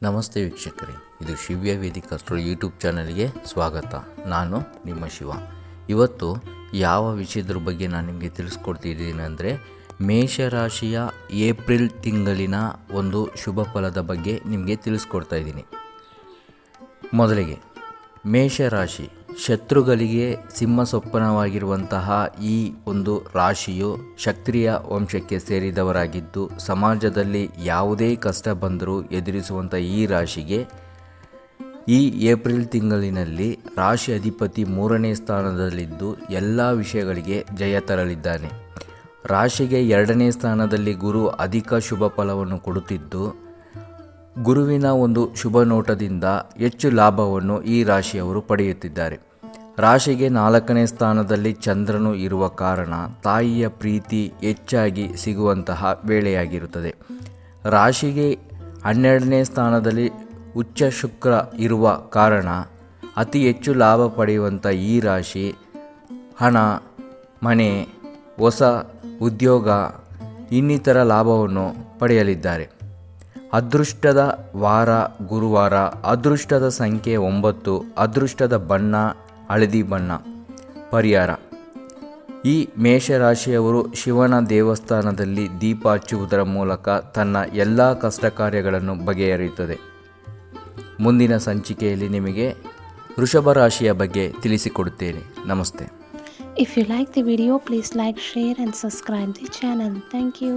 ನಮಸ್ತೆ ವೀಕ್ಷಕರೇ, ಇದು ಶಿವ್ಯ ವೇದಿಕ ಅಸ್ಟ್ರೋ ಯೂಟ್ಯೂಬ್ ಚಾನಲ್ಗೆ ಸ್ವಾಗತ. ನಾನು ನಿಮ್ಮ ಶಿವ. ಇವತ್ತು ಯಾವ ವಿಷಯದ ಬಗ್ಗೆ ನಾನು ನಿಮಗೆ ತಿಳಿಸ್ಕೊಡ್ತಿದ್ದೀನಿ ಅಂದರೆ, ಮೇಷರಾಶಿಯ ಏಪ್ರಿಲ್ ತಿಂಗಳಿನ ಒಂದು ಶುಭ ಫಲದ ಬಗ್ಗೆ ನಿಮಗೆ ತಿಳಿಸ್ಕೊಡ್ತಾ ಇದ್ದೀನಿ. ಮೊದಲಿಗೆ ಮೇಷರಾಶಿ ಶತ್ರುಗಳಿಗೆ ಸಿಂಹಸ್ವಪ್ನವಾಗಿರುವಂತಹ ಈ ಒಂದು ರಾಶಿಯು ಕ್ಷತ್ರಿಯ ವಂಶಕ್ಕೆ ಸೇರಿದವರಾಗಿದ್ದು, ಸಮಾಜದಲ್ಲಿ ಯಾವುದೇ ಕಷ್ಟ ಬಂದರೂ ಎದುರಿಸುವಂಥ ಈ ರಾಶಿಗೆ ಈ ಏಪ್ರಿಲ್ ತಿಂಗಳಿನಲ್ಲಿ ರಾಶಿ ಅಧಿಪತಿ 3ನೇ ಸ್ಥಾನದಲ್ಲಿದ್ದು ಎಲ್ಲ ವಿಷಯಗಳಿಗೆ ಜಯ ತರಲಿದ್ದಾನೆ. ರಾಶಿಗೆ 2ನೇ ಸ್ಥಾನದಲ್ಲಿ ಗುರು ಅಧಿಕ ಶುಭ ಫಲವನ್ನು ಕೊಡುತ್ತಿದ್ದು, ಗುರುವಿನ ಒಂದು ಶುಭ ನೋಟದಿಂದ ಹೆಚ್ಚು ಲಾಭವನ್ನು ಈ ರಾಶಿಯವರು ಪಡೆಯುತ್ತಿದ್ದಾರೆ. ರಾಶಿಗೆ 4ನೇ ಸ್ಥಾನದಲ್ಲಿ ಚಂದ್ರನು ಇರುವ ಕಾರಣ ತಾಯಿಯ ಪ್ರೀತಿ ಹೆಚ್ಚಾಗಿ ಸಿಗುವಂತಹ ವೇಳೆಯಾಗಿರುತ್ತದೆ. ರಾಶಿಗೆ 12ನೇ ಸ್ಥಾನದಲ್ಲಿ ಉಚ್ಚ ಶುಕ್ರ ಇರುವ ಕಾರಣ ಅತಿ ಹೆಚ್ಚು ಲಾಭ ಪಡೆಯುವಂಥ ಈ ರಾಶಿ ಹಣ, ಮನೆ, ಹೊಸ ಉದ್ಯೋಗ ಇನ್ನಿತರ ಲಾಭವನ್ನು ಪಡೆಯಲಿದ್ದಾರೆ. ಅದೃಷ್ಟದ ವಾರ ಗುರುವಾರ, ಅದೃಷ್ಟದ ಸಂಖ್ಯೆ 9, ಅದೃಷ್ಟದ ಬಣ್ಣ ಹಳದಿ ಬಣ್ಣ. ಪರಿಹಾರ: ಈ ಮೇಷರಾಶಿಯವರು ಶಿವನ ದೇವಸ್ಥಾನದಲ್ಲಿ ದೀಪ ಹಚ್ಚುವುದರ ಮೂಲಕ ತನ್ನ ಎಲ್ಲ ಕಷ್ಟ ಕಾರ್ಯಗಳನ್ನು ಬಗೆಹರಿಯುತ್ತದೆ. ಮುಂದಿನ ಸಂಚಿಕೆಯಲ್ಲಿ ನಿಮಗೆ ವೃಷಭ ರಾಶಿಯ ಬಗ್ಗೆ ತಿಳಿಸಿಕೊಡುತ್ತೇನೆ. ನಮಸ್ತೆ. If you like the video, please like, share and subscribe the channel. Thank you.